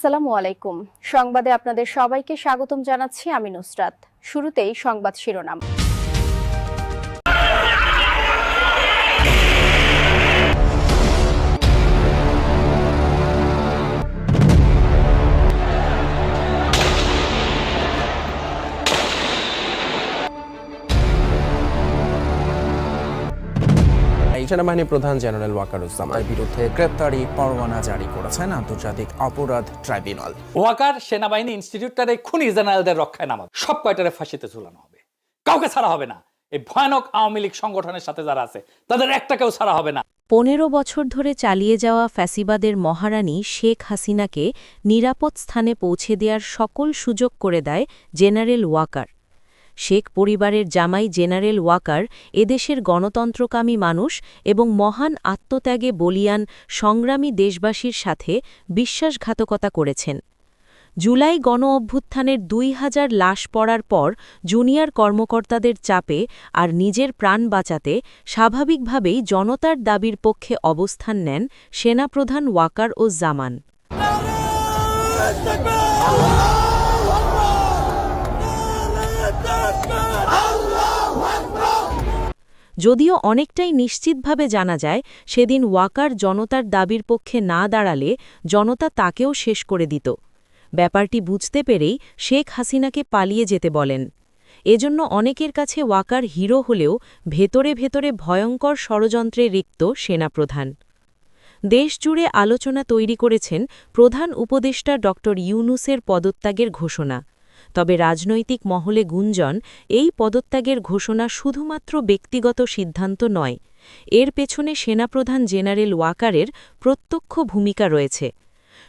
আসসালামু আলাইকুম। সংবাদে আপনাদের সবাইকে স্বাগতম জানাচ্ছি আমি নুসরাত। শুরুতেই সংবাদ শিরোনাম। সেনাবাহিনী প্রধান জেনারেল ওয়াকারুজ্জামানের বিরুদ্ধে গ্রেপ্তারি পরোয়ানা জারি করেছেন আন্তর্জাতিক অপরাধ ট্রাইব্যুনাল। ওয়াকার সেনাবাহিনী ইনস্টিটিউটটারে খুনি জেনারেলদের রক্ষায় নামাবে, সব কয়টারে ফাঁসিতে ঝুলানো হবে, কাউকে ছাড়া হবে না। এই ভয়ানক আওয়ামী লীগ সংগঠনের সাথে যারা আছে তাদের একটাকেও ছাড়া হবে না। ১৫ বছর ধরে চালিয়ে যাওয়া ফ্যাসিবাদের মহারানী শেখ হাসিনাকে নিরাপদ স্থানে পৌঁছে দেওয়ার সকল সুযোগ করে দেয় জেনারেল ওয়াকার। শেখ পরিবারের জামাই জেনারেল ওয়াকার এদেশের গণতন্ত্রকামী মানুষ এবং মহান আত্মত্যাগে বলিয়ান সংগ্রামী দেশবাসীর সাথে বিশ্বাসঘাতকতা করেছেন। জুলাই গণ-অভ্যুত্থানের ২,০০০ লাশ পড়ার পর জুনিয়র কর্মকর্তাদের চাপে আর নিজের প্রাণ বাঁচাতে স্বাভাবিকভাবেই জনতার দাবির পক্ষে অবস্থান নেন সেনাপ্রধান ওয়াকার ও জামান। যদিও অনেকটাই নিশ্চিতভাবে জানা যায় সেদিন ওয়াকার জনতার দাবির পক্ষে না দাঁড়ালে জনতা তাকেও শেষ করে দিত। ব্যাপারটি বুঝতে পেরেই শেখ হাসিনাকে পালিয়ে যেতে বলেন। এজন্য অনেকের কাছে ওয়াকার হিরো হলেও ভেতরে ভেতরে ভয়ঙ্কর ষড়যন্ত্রে রিক্ত সেনাপ্রধান। দেশজুড়ে আলোচনা তৈরি করেছেন প্রধান উপদেষ্টা ড ইউনূসের পদত্যাগের ঘোষণা। তবে রাজনৈতিক মহলে গুঞ্জন এই পদত্যাগের ঘোষণা শুধুমাত্র ব্যক্তিগত সিদ্ধান্ত নয়, এর পেছনে সেনাপ্রধান জেনারেল ওয়াকারের প্রত্যক্ষ ভূমিকা রয়েছে।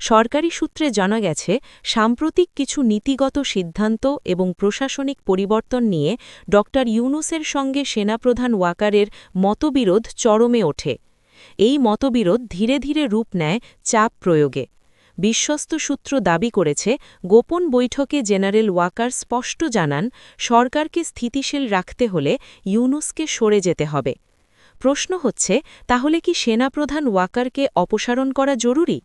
সরকারি সূত্রে জানা গেছে সাম্প্রতিক কিছু নীতিগত সিদ্ধান্ত এবং প্রশাসনিক পরিবর্তন নিয়ে ড ইউনূসের সঙ্গে সেনাপ্রধান ওয়াকারের মতবিরোধ চরমে ওঠে। এই মতবিরোধ ধীরে ধীরে রূপ নেয় চাপ প্রয়োগে। বিশ্বস্ত সূত্র দাবি করেছে গোপন বৈঠকে জেনারেল ওয়াকার স্পষ্ট জানান সরকারকে স্থিতিশীল রাখতে হলে ইউনূসকে সরে যেতে হবে। প্রশ্ন হচ্ছে, তাহলে কি সেনাপ্রধান ওয়াকারকে অপসারণ করা জরুরি?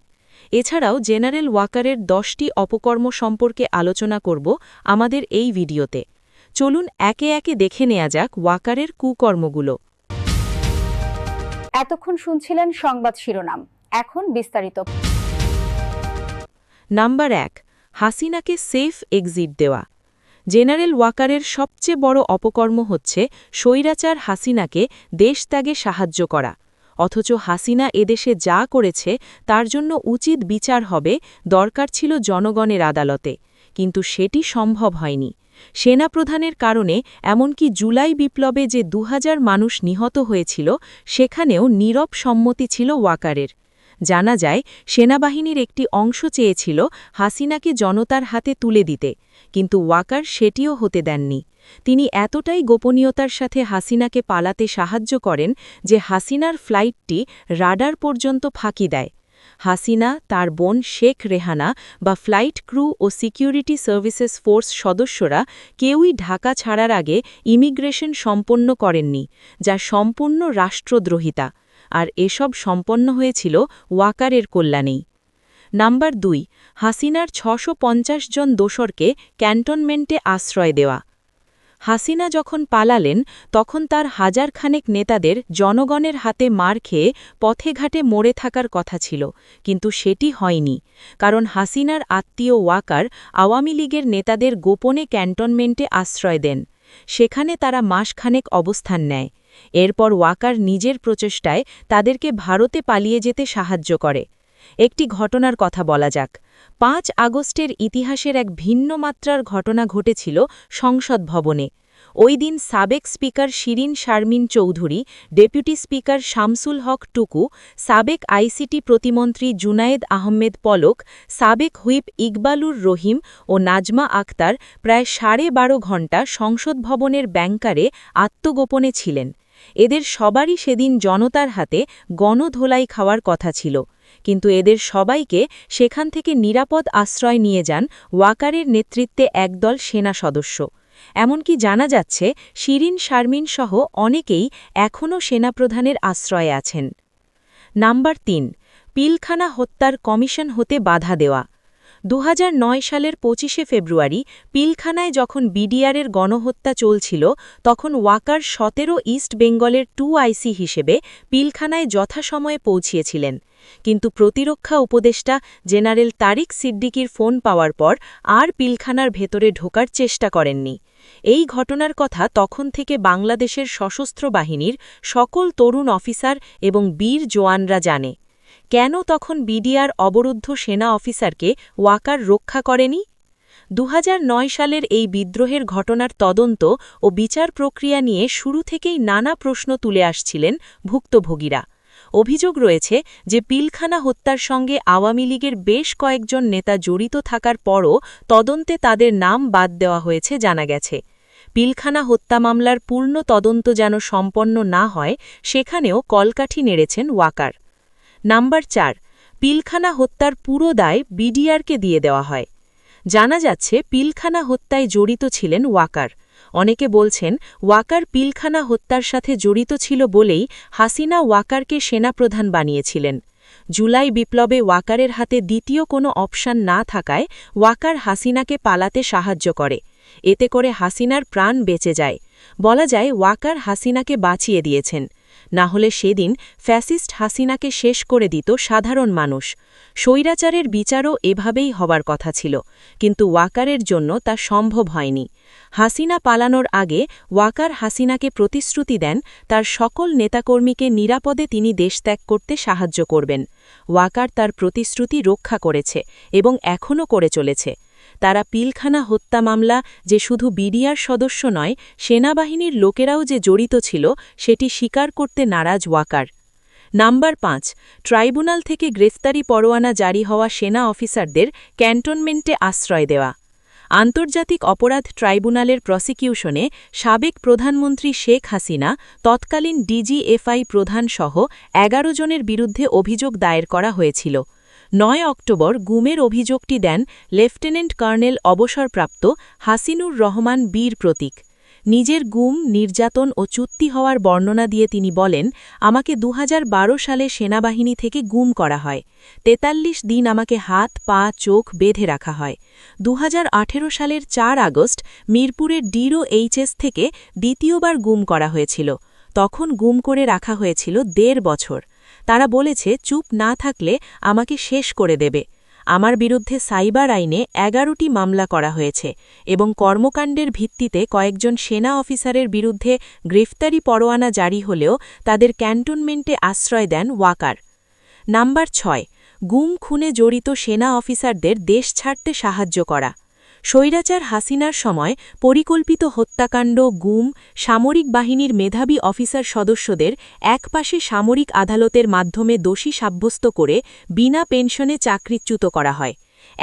এছাড়াও জেনারেল ওয়াকারের ১০টি অপকর্ম সম্পর্কে আলোচনা করব আমাদের এই ভিডিওতে। চলুন একে একে দেখে নেওয়া যাক ওয়াকারের কুকর্মগুলো। এতক্ষণ শুনছিলেন সংবাদ শিরোনাম, এখন বিস্তারিত। নাম্বার ১, হাসিনাকে সেফ এক্সিট দেওয়া। জেনারেল ওয়াকারের সবচেয়ে বড় অপকর্ম হচ্ছে স্বৈরাচার হাসিনাকে দেশত্যাগে সাহায্য করা। অথচ হাসিনা এদেশে যা করেছে তার জন্য উচিত বিচার হবে, দরকার ছিল জনগণের আদালতে, কিন্তু সেটি সম্ভব হয়নি। সেনাপ্রধানের কারণে এমনকি জুলাই বিপ্লবে যে ২,০০০ মানুষ নিহত হয়েছিল সেখানেও নীরব সম্মতি ছিল ওয়াকারের। জানা যায় সেনাবাহিনীর একটি অংশ চেয়েছিল হাসিনাকে জনতার হাতে তুলে দিতে, কিন্তু ওয়াকার সেটিও হতে দেননি। তিনি এতটাই গোপনীয়তার সাথে হাসিনাকে পালাতে সাহায্য করেন যে হাসিনার ফ্লাইটটি রাডার পর্যন্ত ফাঁকি দেয়। হাসিনা, তার বোন শেখ রেহানা বা ফ্লাইট ক্রু ও সিকিউরিটি সার্ভিসেস ফোর্স সদস্যরা কেউই ঢাকা ছাড়ার আগে ইমিগ্রেশন সম্পন্ন করেননি, যা সম্পূর্ণ রাষ্ট্রদ্রোহিতা। আর এসব সম্পন্ন হয়েছিল ওয়াকারের কল্যাণেই। নাম্বার ২, হাসিনার ৬৫০ জন দোসরকে ক্যান্টনমেন্টে আশ্রয় দেওয়া। হাসিনা যখন পালালেন তখন তার হাজারখানেক নেতাদের জনগণের হাতে মার খেয়ে পথে ঘাটে মরে থাকার কথা ছিল, কিন্তু সেটি হয়নি, কারণ হাসিনার আত্মীয় ওয়াকার আওয়ামী লীগের নেতাদের গোপনে ক্যান্টনমেন্টে আশ্রয় দেন। সেখানে তারা মাসখানেক অবস্থান নেয়। এরপর ওয়াকার নিজের প্রচেষ্টায় তাদেরকে ভারতে পালিয়ে যেতে সাহায্য করে। একটি ঘটনার কথা বলা যাক। ৫ আগস্টের ইতিহাসের এক ভিন্ন মাত্রার ঘটনা ঘটেছিল সংসদ ভবনে। ওই দিন সাবেক speaker Shirin Sharmin Chowdhury, deputy speaker Shamsul Haque Tuku, সাবেক আইসিটি প্রতিমন্ত্রী জুনায়েদ আহমেদ পলক, সাবেক হুইপ ইকবালুর রহিম ও নাজমা আক্তার প্রায় ১২.৫ ঘণ্টা সংসদ ভবনের ব্যাংকারে আত্মগোপনে ছিলেন। এদের সবারই সেদিন জনতার হাতে গণধোলাই খাওয়ার কথা ছিল, কিন্তু এদের সবাইকে সেখান থেকে নিরাপদ আশ্রয় নিয়ে যান ওয়াকারের নেতৃত্বে একদল সেনা সদস্য। এমনকি জানা যাচ্ছে শিরিন শারমিন সহ অনেকেই এখনও সেনাপ্রধানের আশ্রয়ে আছেন। নাম্বার ৩, পিলখানা হত্যার কমিশন হতে বাধা দেওয়া। 2009 সালের 25শে ফেব্রুয়ারি পিলখানায় যখন বিডিআরের গণহত্যা চলছিল তখন ওয়াকার 17 ইস্ট বেঙ্গলের 2IC হিসেবে পিলখানায় যথাসময়ে পৌঁছিয়েছিলেন। কিন্তু প্রতিরক্ষা উপদেষ্টা জেনারেল তারিক সিদ্দিকীর ফোন পাওয়ার পর আর পিলখানার ভেতরে ঢোকার চেষ্টা করেননি। এই ঘটনার কথা তখন থেকে বাংলাদেশের সশস্ত্র বাহিনীর সকল তরুণ অফিসার এবং বীর জওয়ানরা জানে। কেন তখন বিডিআর অবরুদ্ধ সেনা অফিসারকে ওয়াকার রক্ষা করেনি? 2009 সালের এই বিদ্রোহের ঘটনার তদন্ত ও বিচার প্রক্রিয়া নিয়ে শুরু থেকেই নানা প্রশ্ন তুলে আসছিলেন ভুক্তভোগীরা। অভিযোগ রয়েছে যে পিলখানা হত্যার সঙ্গে আওয়ামী লীগের বেশ কয়েকজন নেতা জড়িত থাকার পরও তদন্তে তাদের নাম বাদ দেওয়া হয়েছে জানা গেছে। পিলখানা হত্যা মামলার পূর্ণ তদন্ত যেন সম্পন্ন না হয় সেখানেও কলকাঠি নেড়েছেন ওয়াকার। নাম্বার 4, পিলখানা হত্যার পুরো দায় বিডিআরকে দিয়ে দেওয়া হয়। জানা যাচ্ছে পিলখানা হত্যায় জড়িত ছিলেন ওয়াকার। অনেকে বলছেন ওয়াকার পিলখানা হত্যার সাথে জড়িত ছিল বলেই হাসিনা ওয়াকারকে সেনাপ্রধান বানিয়েছিলেন। জুলাই বিপ্লবে ওয়াকারের হাতে দ্বিতীয় কোনো অপশন না থাকায় ওয়াকার হাসিনাকে পালাতে সাহায্য করে। এতে করে হাসিনার প্রাণ বেঁচে যায়। বলা যায় ওয়াকার হাসিনাকে বাঁচিয়ে দিয়েছেন। না হলে সেদিন ফ্যাসিস্ট হাসিনাকে শেষ করে দিত সাধারণ মানুষ। স্বৈরাচারের বিচারও এভাবেই হবার কথা ছিল, কিন্তু ওয়াকারের জন্য তা সম্ভব হয়নি। হাসিনা পালানোর আগে ওয়াকার হাসিনাকে প্রতিশ্রুতি দেন তার সকল নেতাকর্মীকে নিরাপদে তিনি দেশত্যাগ করতে সাহায্য করবেন। ওয়াকার তার প্রতিশ্রুতি রক্ষা করেছে এবং এখনও করে চলেছে। তারা পিলখানা হত্যা মামলা যে শুধু বিডিআর সদস্য নয়, সেনাবাহিনীর লোকেরাও যে জড়িত ছিল সেটি স্বীকার করতে নারাজ ওয়াকার। নাম্বার 5, ট্রাইব্যুনাল থেকে গ্রেফতারি পরোয়ানা জারি হওয়া সেনা অফিসারদের ক্যান্টনমেন্টে আশ্রয় দেওয়া। আন্তর্জাতিক অপরাধ ট্রাইব্যুনালের প্রসিকিউশনে সাবেক প্রধানমন্ত্রী শেখ হাসিনা, তৎকালীন ডিজিএফআই প্রধানসহ 11 জনের বিরুদ্ধে অভিযোগ দায়ের করা হয়েছিল। 9 অক্টোবর গুমের অভিযোগটি দেন লেফটেন্যান্ট কর্নেল অবসরপ্রাপ্ত হাসিনুর রহমান বীর প্রতীক। নিজের গুম, নির্যাতন ও চুক্তি হওয়ার বর্ণনা দিয়ে তিনি বলেন, আমাকে 2012 সালে সেনাবাহিনী থেকে গুম করা হয়। 43 দিন আমাকে হাত, পা, চোখ বেঁধে রাখা হয়। 2018 সালের 4 আগস্ট মিরপুরের ডিরো এইচএস থেকে দ্বিতীয়বার গুম করা হয়েছিল। তখন গুম করে রাখা হয়েছিল 1.5 বছর। তারা বলেছে চুপ না থাকলে আমাকে শেষ করে দেবে। আমার বিরুদ্ধে সাইবার আইনে 11টি মামলা করা হয়েছে এবং কর্মকাণ্ডের ভিত্তিতে কয়েকজন সেনা অফিসারের বিরুদ্ধে গ্রেফতারি পরোয়ানা জারি হলেও তাদের ক্যান্টনমেন্টে আশ্রয় দেন ওয়াকার। নাম্বার 6, গুম খুনে জড়িত সেনা অফিসারদের দেশ ছাড়তে সাহায্য করা। স্বৈরাচার হাসিনার সময় পরিকল্পিত হত্যাকাণ্ড, গুম, সামরিক বাহিনীর মেধাবী অফিসার সদস্যদের একপাশে সামরিক আদালতের মাধ্যমে দোষী সাব্যস্ত করে বিনা পেনশনে চাকরিচ্যুত করা হয়।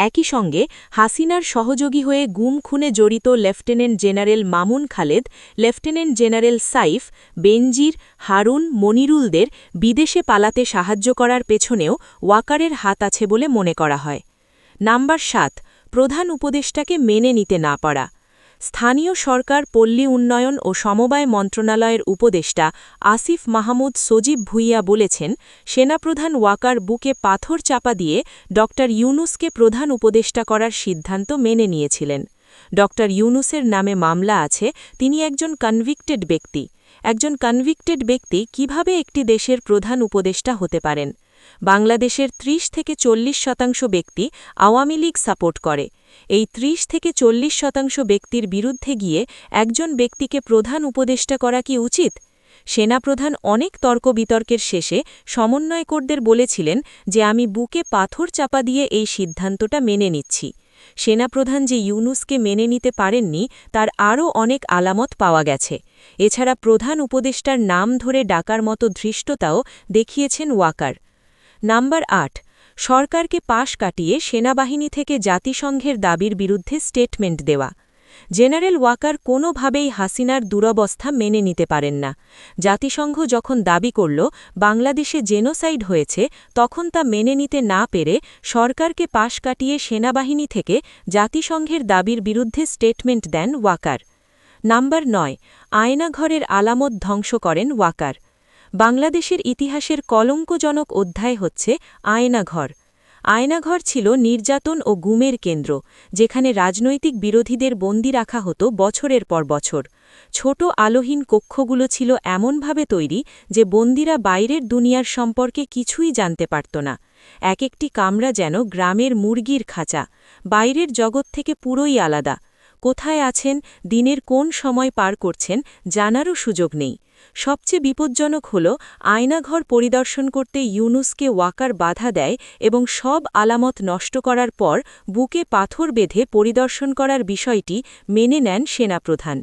একই সঙ্গে হাসিনার সহযোগী হয়ে গুম খুনে জড়িত lieutenant general Mamun Khaled, lieutenant general Saif, Benazir, Harun, মনিরুলদের বিদেশে পালাতে সাহায্য করার পেছনেও ওয়াকারের হাত আছে বলে মনে করা হয়। নাম্বার 7, প্রধান উপদেষ্টাকে মেনে নিতে না পারা। স্থানীয় সরকার, পল্লী উন্নয়ন ও সমবায় মন্ত্রণালয়ের উপদেষ্টা আসিফ মাহমুদ সজীব ভুইয়া বলেছেন, সেনাপ্রধান ওয়াকার বুকে পাথর চাপা দিয়ে ড ইউনুসকে প্রধান উপদেষ্টা করার সিদ্ধান্ত মেনে নিয়েছিলেন। ড ইউনুসের নামে মামলা আছে, তিনি একজন কনভিক্টেড ব্যক্তি। একজন কনভিক্টেড ব্যক্তি কিভাবে একটি দেশের প্রধান উপদেষ্টা হতে পারেন? বাংলাদেশের 30 থেকে 40% ব্যক্তি আওয়ামী লীগ সাপোর্ট করে। এই 30 থেকে 40% ব্যক্তির বিরুদ্ধে গিয়ে একজন ব্যক্তিকে প্রধান উপদেষ্টা করা কি উচিত? সেনাপ্রধান অনেক তর্ক বিতর্কের শেষে সমন্বয়কদের বলেছিলেন যে আমি বুকে পাথর চাপা দিয়ে এই সিদ্ধান্তটা মেনে নিচ্ছি। সেনাপ্রধান যে ইউনুসকে মেনে নিতে পারেননি তার আরও অনেক আলামত পাওয়া গেছে। এছাড়া প্রধান উপদেষ্টার নাম ধরে ডাকার মতো ধৃষ্টতাও দেখিয়েছেন ওয়াকার। নাম্বার 8, সরকারকে পাশ কাটিয়ে সেনাবাহিনী থেকে জাতিসংঘের দাবির বিরুদ্ধে স্টেটমেন্ট দেওয়া। জেনারেল ওয়াকার কোনোভাবেই হাসিনার দুরবস্থা মেনে নিতে পারেন না। জাতিসংঘ যখন দাবি করল বাংলাদেশে জেনোসাইড হয়েছে, তখন তা মেনে নিতে না পেরে সরকারকে পাশ কাটিয়ে সেনাবাহিনী থেকে জাতিসংঘের দাবির বিরুদ্ধে স্টেটমেন্ট দেন ওয়াকার। নাম্বার 9, আয়নাঘরের আলামত ধ্বংস করেন ওয়াকার। বাংলাদেশের ইতিহাসের কলঙ্কজনক অধ্যায় হচ্ছে আয়নাঘর। আয়নাঘর ছিল নির্যাতন ও গুমের কেন্দ্র, যেখানে রাজনৈতিক বিরোধীদের বন্দী রাখা হতো বছরের পর বছর। ছোট আলোহীন কক্ষগুলো ছিল এমনভাবে তৈরি যে বন্দীরা বাইরের দুনিয়ার সম্পর্কে কিছুই জানতে পারত না। এক একটি কামরা যেন গ্রামের মুরগির খাঁচা, বাইরের জগৎ থেকে পুরোই আলাদা। কোথায় আছেন, দিনের কোন সময় পার করছেন, জানারও সুযোগ নেই। সবচেয়ে বিপজ্জনক হল, আয়নাঘর পরিদর্শন করতে ইউনুসকে ওয়াকার বাধা দেয় এবং সব আলামত নষ্ট করার পর বুকে পাথর বেঁধে পরিদর্শন করার বিষয়টি মেনে নেন সেনাপ্রধান।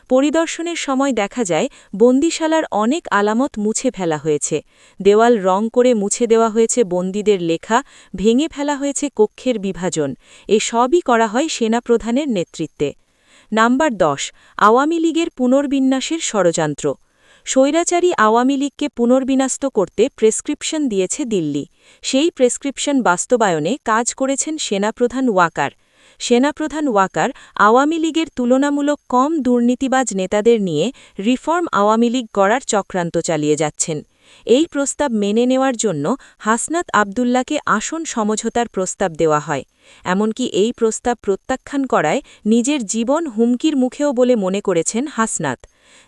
পরিদর্শনের সময় দেখা যায় বন্দিশালার অনেক আলামত মুছে ফেলা হয়েছে। দেওয়াল রং করে মুছে দেওয়া হয়েছে বন্দীদের লেখা, ভেঙে ফেলা হয়েছে কক্ষের বিভাজন। সবই করা হয় সেনাপ্রধানের নেতৃত্বে। নাম্বার 10, আওয়ামী লীগের পুনর্বিন্যাসের ষড়যন্ত্র। স্বৈরাচারী আওয়ামী লীগকে পুনর্বিন্যস্ত করতে প্রেসক্রিপশন দিয়েছে দিল্লি। সেই প্রেসক্রিপশন বাস্তবায়নে কাজ করেছেন সেনাপ্রধান ওয়াকার। সেনাপ্রধান ওয়াকার আওয়ামী লীগের তুলনামূলক কম দুর্নীতিবাজ নেতাদের নিয়ে রিফর্ম আওয়ামী লীগ গড়ার চক্রান্ত চালিয়ে যাচ্ছেন। এই প্রস্তাব মেনে নেওয়ার জন্য হাসনাত আবদুল্লাকে আসন সমঝোতার প্রস্তাব দেওয়া হয়। এমনকি এই প্রস্তাব প্রত্যাখ্যান করায় নিজের জীবন হুমকির মুখেও বলে মনে করেছেন হাসনাত।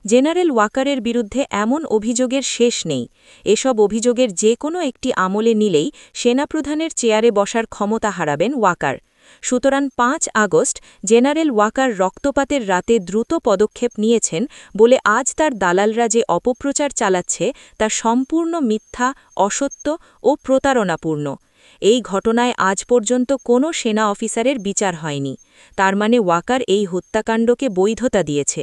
জেনারেল ওয়াকারের বিরুদ্ধে এমন অভিযোগের শেষ নেই। এসব অভিযোগের যে কোনো একটি আমলে নিলেই সেনাপ্রধানের চেয়ারে বসার ক্ষমতা হারাবেন ওয়াকার। সুতরাং 5 আগস্ট জেনারেল ওয়াকার রক্তপাতের রাতে দ্রুত পদক্ষেপ নিয়েছেন বলে আজ তার দালালরা যে অপপ্রচার চালাচ্ছে তা সম্পূর্ণ মিথ্যা, অসত্য ও প্রতারণাপূর্ণ। এই ঘটনায় আজ পর্যন্ত কোনো সেনা অফিসারের বিচার হয়নি। তার মানে ওয়াকার এই হত্যাকাণ্ডকে বৈধতা দিয়েছে।